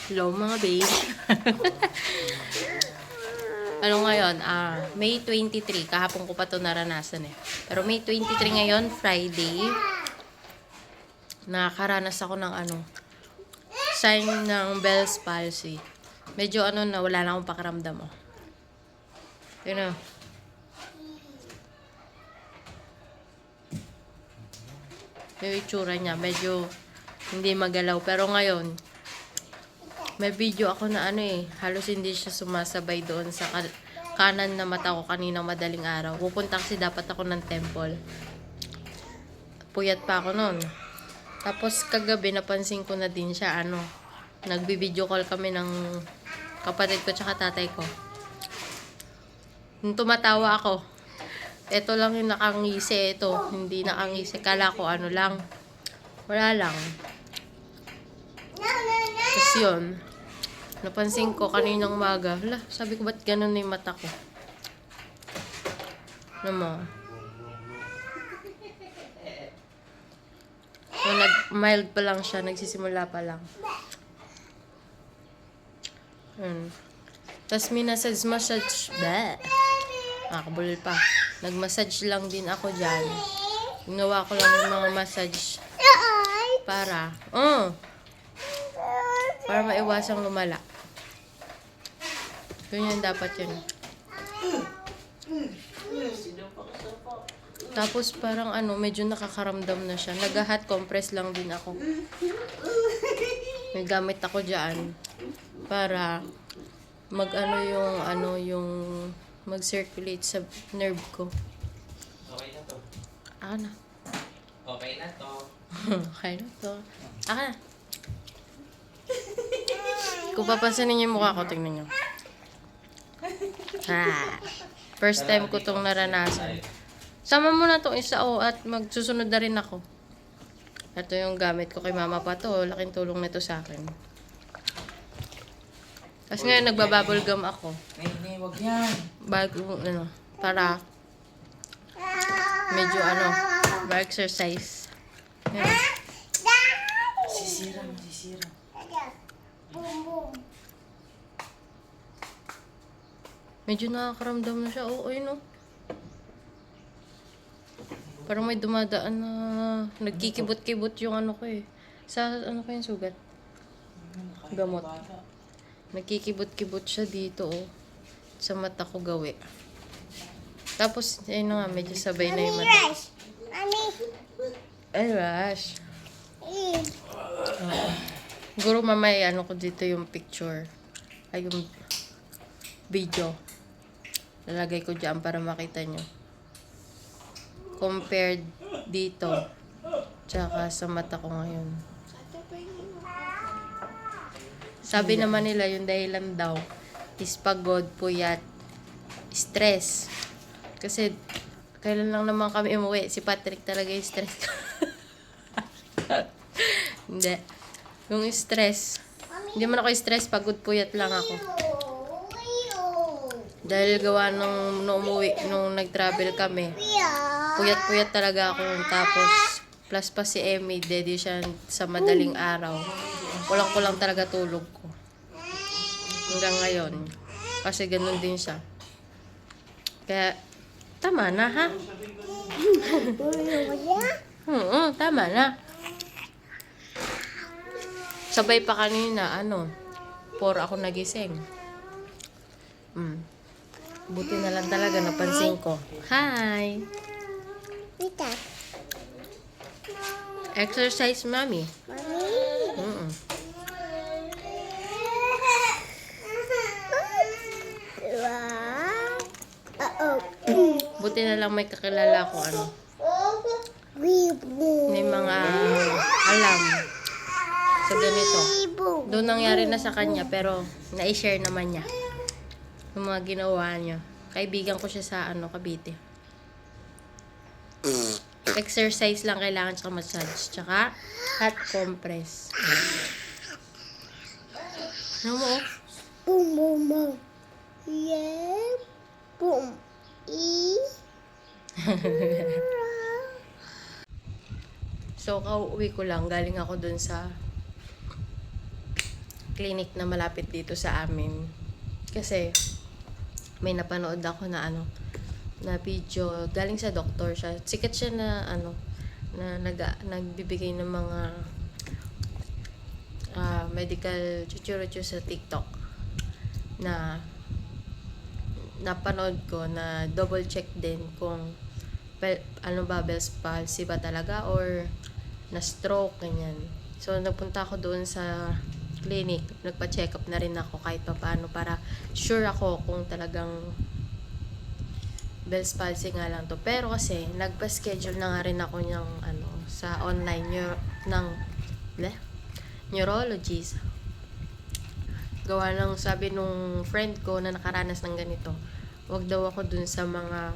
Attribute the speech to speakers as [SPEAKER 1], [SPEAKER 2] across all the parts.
[SPEAKER 1] Hello mga babe. Ano ngayon? May 23. Kahapon ko pa to naranasan eh. Pero May 23 ngayon, Friday. Nakakaranas ako ng sign ng Bell's palsy. Medyo na, wala na akong pakiramdam oh. Yun na. Yung itsura niya, medyo hindi magalaw. Pero ngayon, may video ako na halos hindi siya sumasabay doon sa kanan na mata ko kanina madaling araw. Pupunta kasi dapat ako ng temple. Puyat pa ako noon. Tapos kagabi napansin ko na din siya nagbi-video call kami ng kapatid ko tsaka tatay ko. Nung tumatawa ako, ito lang yung nakangisi, ito hindi nakangisi. Kala ko lang, wala lang. Tapos yun, napansin ko kaninang umaga, sabi ko ba't ganun na yung mata ko? Ano mo? So, mild pa lang siya, nagsisimula pa lang. Tapos massage, kabulol pa. Nag-massage lang din ako dyan. Ginawa ko lang yung mga massage para maiwasang lumala. Ganyan dapat yun. Tapos parang medyo nakakaramdam na siya. Nag-hot compress lang din ako. May gamit ako dyan para yung mag-circulate sa nerve ko.
[SPEAKER 2] Okay na to.
[SPEAKER 1] Na.
[SPEAKER 2] Okay na to.
[SPEAKER 1] Okay na to. Na. Kung papansinin niyo yung mukha ko, tingnan niyo. First time ko tong naranasan. Sama mo na tong isa at magsusunod na rin ako. Ito yung gamit ko kay mama pa to. Laking tulong nito sa akin. Kasi ngayon nagbabubble gum ako.
[SPEAKER 2] Hindi, wag yan.
[SPEAKER 1] Bago, para medyo ma-exercise. Yan.
[SPEAKER 2] Sisira.
[SPEAKER 1] Medyo nakakaramdam na siya. Ayun. Parang may dumadaan na nagkikibot-kibot yung ko eh. Sa ko yung sugat? Gamot. Nagkikibot-kibot siya dito sa mata ko gawi. Tapos, medyo sabay na yung mata. Ay, rush. Siguro mamaya ko dito yung picture. Ay, yung video. Lalagay ko dyan para makita nyo. Compared dito. Tsaka sa mata ko ngayon. Sabi naman nila yung dahilan daw is pagod, puyat, stress. Kasi kailan lang naman kami umuwi. Si Patrick talaga yung stress. Hindi. Yung stress. Hindi man ako stress, pagod, puyat lang ako. Dahil gawa nung umuwi, nung nag-travel kami. Puyat-puyat talaga ako. Tapos, plus pa si Emmy, daddy siya sa madaling araw. Kulang-kulang talaga tulog ko. Hanggang ngayon. Kasi ganun din siya. Kaya, tama na ha? Tama na. Sabay pa kanina, 4 ako nagising. Buti na lang talaga napansin ko. Hi! Exercise, mommy. Buti na lang may kakilala ko may mga alam sa ganito. Doon nangyari na sa kanya pero na-share naman niya yung mga ginawa niya. Kaibigan ko siya sa Cavite. Exercise lang kailangan, tsaka massage, tsaka hot compress. Ano mo?
[SPEAKER 3] Boom. Yeah. Boom.
[SPEAKER 1] So, kauwi ko lang. Galing ako dun sa clinic na malapit dito sa amin. Kasi may napanood ako na na video galing sa doktor siya. Sikat siya na na nagbibigay ng mga medical chuchuruchu sa TikTok na napanood ko na double check din kung Bell's palsy ba talaga or na stroke, ganyan. So, nagpunta ako doon sa clinic. Nagpa-check up na rin ako kahit pa paano para sure ako kung talagang Bell's palsy nga lang to. Pero kasi, nagpa-schedule na nga rin ako ng sa online ng neurologist. Gawa ng sabi nung friend ko na nakaranas ng ganito, wag daw ako dun sa mga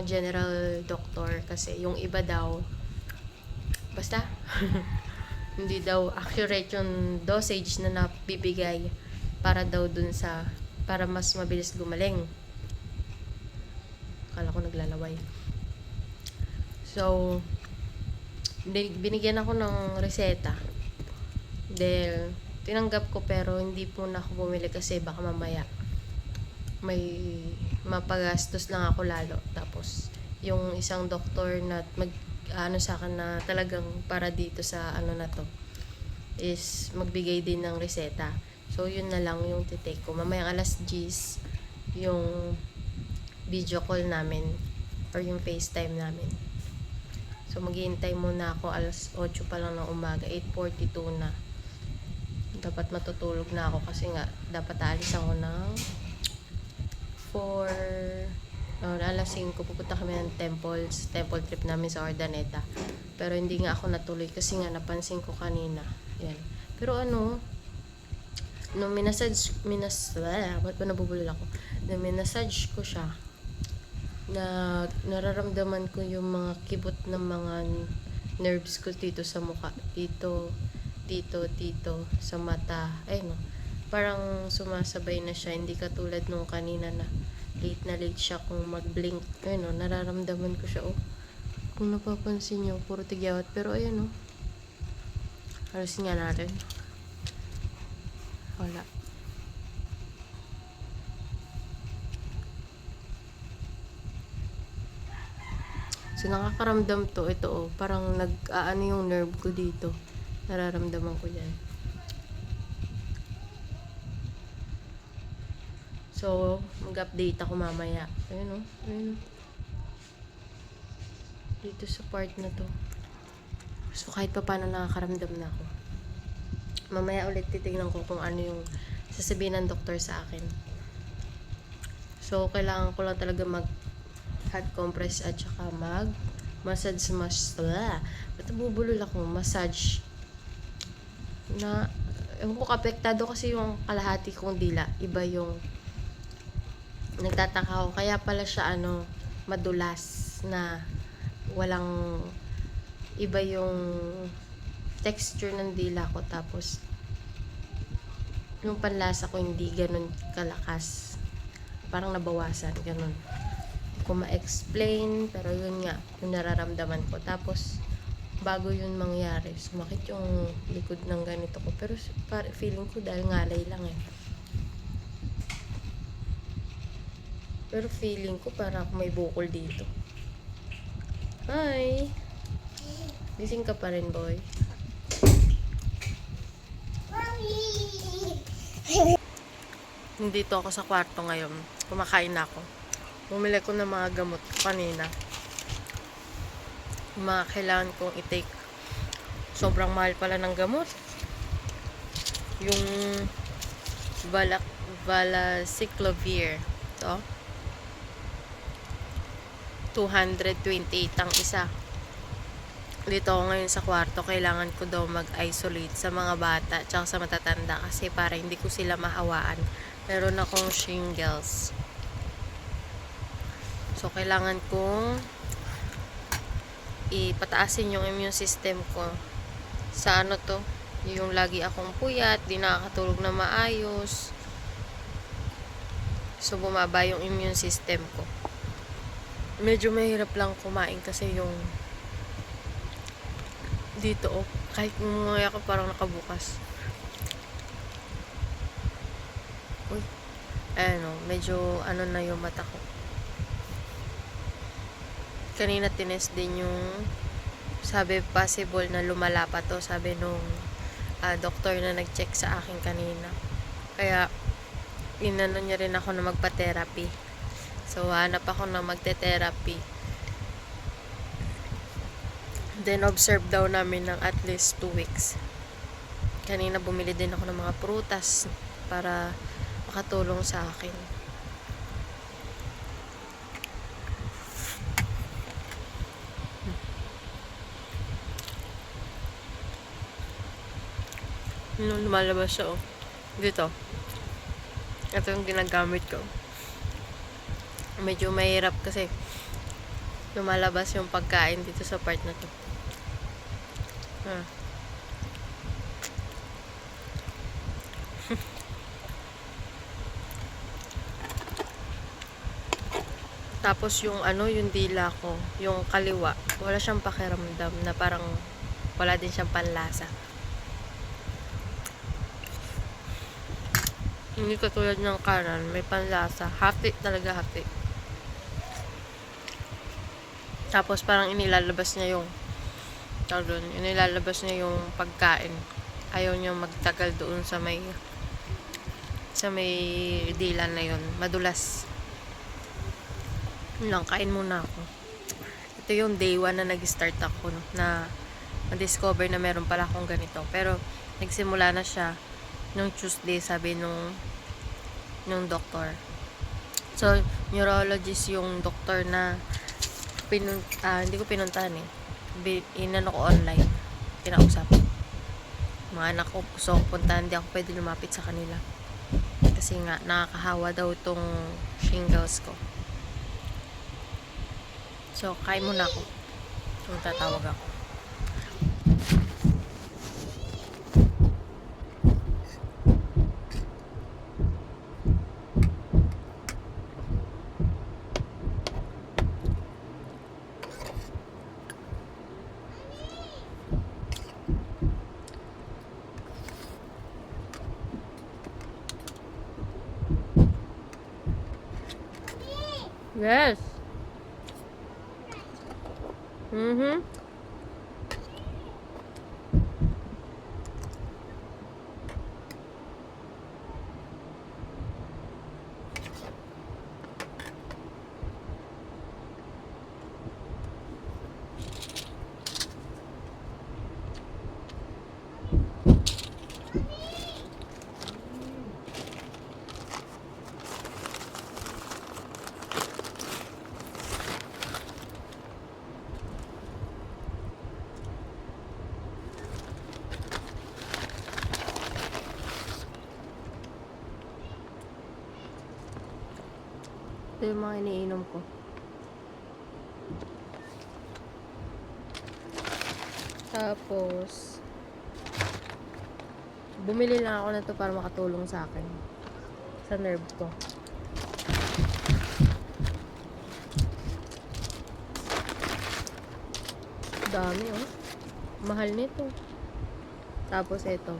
[SPEAKER 1] general doctor kasi yung iba daw basta hindi daw accurate yung dosage na nabibigay para daw dun para mas mabilis gumaling. Akala ko naglalaway. So, binigyan ako ng reseta. Dahil tinanggap ko pero hindi po na ako bumili kasi baka mamaya may mapagastos lang ako lalo. Tapos yung isang doktor na sa akin na talagang para dito sa na to is magbigay din ng reseta. So yun na lang yung titake ko. Mamayang alas 10 yung video call namin or yung FaceTime namin. So maghihintay muna ako alas 8 pa lang ng umaga, 8:42 na. Dapat matutulog na ako kasi nga dapat alis ako ng 4 alas 5 pupunta kami ng temple trip namin sa Ordaneta. Pero hindi nga ako natuloy kasi nga napansin ko kanina. Yan. Pero nung ba't ba nabubulol ako? Nung minasage ko siya, nararamdaman ko yung mga kibot ng mga nerves ko dito sa mukha. Dito sa mata. Parang sumasabay na siya. Hindi katulad nung kanina na late siya kung mag-blink. Nararamdaman ko siya. Kung napapansin nyo, puro tigyawat. Pero halasin nga natin. Wala. So, nakakaramdam to. Ito, parang yung nerve ko dito. Nararamdaman ko yan. So, mag-update ako mamaya. Ayun. Dito sa part na to. So, kahit pa paano nakakaramdam na ako. Mamaya ulit titignan ko kung ano yung sasabihin ng doktor sa akin. So, kailangan ko lang talaga mag-hot compress at saka massage. Ba't bubulol ako? Massage. Ewan ko, apektado kasi yung kalahati kong dila. Iba yung nagtataka ako. Kaya pala siya madulas na walang iba yung texture ng dila ko. Tapos yung panlasa ko hindi ganun kalakas. Parang nabawasan. Ganun. Hindi ko ma-explain. Pero yun nga. Yung nararamdaman ko. Tapos bago yun mangyari, sumakit yung likod ng ganito ko. Pero feeling ko dahil ngalay lang Pero feeling ko parang may bukol dito. Hi! Gising ka pa rin, boy. Nandito ako sa kwarto ngayon. Kumakain ako. Bumili ko ng mga gamot ko kanina. Yung mga kailangan kong i-take. Sobrang mahal pala ng gamot. Yung Valaciclovir. Ito. 228 ang isa. Dito ako ngayon sa kwarto. Kailangan ko daw mag-isolate sa mga bata tsaka sa matatanda kasi para hindi ko sila mahawaan. Meron akong shingles. So, kailangan kong ipataasin yung immune system ko. Sa yung lagi akong puyat, di nakakatulog na maayos. So, bumaba yung immune system ko. Medyo mahirap lang kumain kasi yung dito, kahit ngumaya ko parang nakabukas. Uy, ayan o, medyo ano na yung mata ko. Kanina tinest din yung, sabi possible na lumala pa to, sabi nung doktor na nag-check sa akin kanina. Kaya, inano niya rin ako na magpa-therapy. So, hanap ako na magte-therapy. Then, observe daw namin ng at least 2 weeks. Kanina bumili din ako ng mga prutas para makatulong sa akin. Lumalabas siya, oh. Dito. Ito yung ginagamit ko. Medyo mahirap kasi lumalabas yung pagkain dito sa part na to. Tapos yung yung dila ko, yung kaliwa, wala siyang pakiramdam na parang wala din siyang panlasa. Hindi katulad ng kanan, may panlasa. Hati talaga, hati. Tapos parang inilalabas niya yung inilalabas niya yung pagkain. Ayaw niya magtagal doon sa may dila na yun. Madulas. Yun lang, kain muna ako. Ito yung day 1 na nag-start ako, no, na ma-discover na meron pala akong ganito. Pero nagsimula na siya nung Tuesday, sabi nung doktor. So, neurologist yung doktor na hindi ko pinuntahan eh. Inano ko online. Kinausap. Mga anak ko. So, puntahan, di ako pwede lumapit sa kanila. Kasi nga, nakakahawa daw itong shingles ko. So, kain muna ako. Kung tatawag ako. Yes. Ito yung mga iniinom ko. Tapos, bumili lang ako na to para makatulong sa akin. Sa nerve ko. Dami, oh. Mahal nito. Tapos, ito.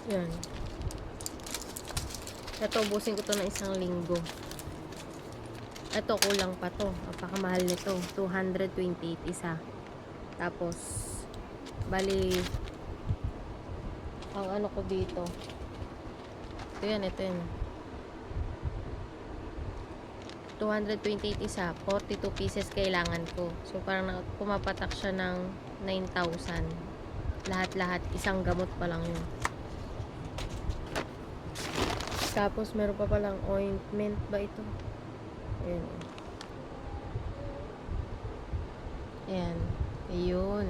[SPEAKER 1] Yan. Ito, ubusin ko to ng 1 linggo. Ito, kulang pa to. Napakamahal nito. 228 isa. Tapos, bali, ang ano ko dito. Ito yan, ito yan. 228 isa. 42 pieces kailangan ko. So, parang pumapatak siya ng 9,000. Lahat-lahat. Isang gamot pa lang yun. Tapos, meron pa palang ointment ba ito? Ayan. Ayan. Ayun.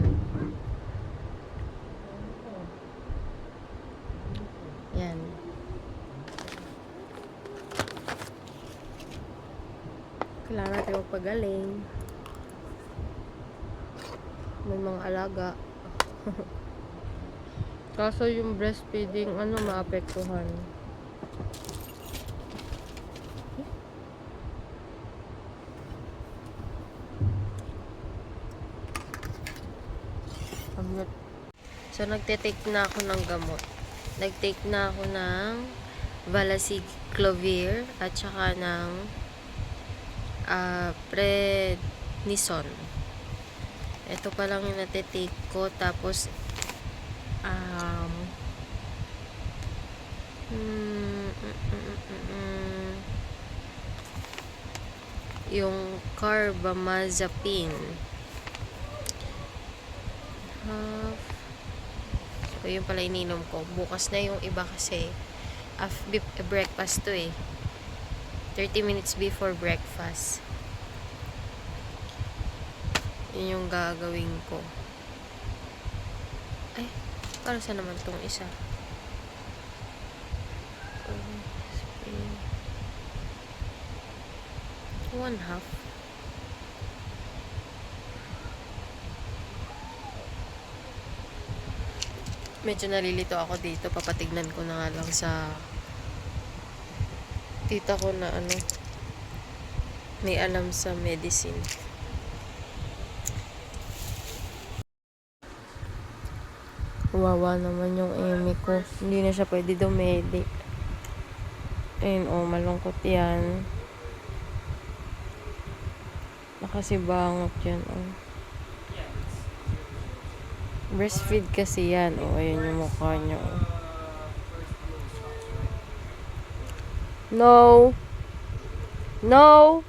[SPEAKER 1] Ayan. Kailangan natin magpagaling. May mga alaga. Kaso yung breastfeeding, maapektuhan. So, nagte-take na ako ng gamot. Nag-take na ako ng Valaciclovir at saka ng prednisone. Ito pa lang yung nate-take ko. Tapos, yung carbamazepine. So, yun pala ininom ko. Bukas na yung iba kasi breakfast to eh. 30 minutes before breakfast. Yun yung gagawin ko. Ay, para saan naman tong isa? 1/2. Medyo nalilito ako dito. Papatignan ko na nga lang sa tita ko na may alam sa medicine. Wawa naman yung Amy ko. Hindi na siya pwede dumedi. Ayun, malungkot yan. Nakasibangot yan, Breastfeed kasi yan, ayun yung mukha niya, No! No!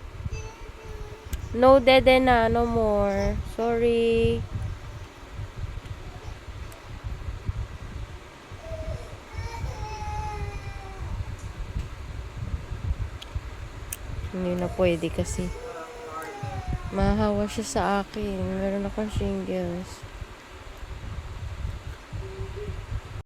[SPEAKER 1] No, dede na. No more. Sorry. Hindi na pwede kasi. Mahahawa siya sa akin. Meron akong shingles.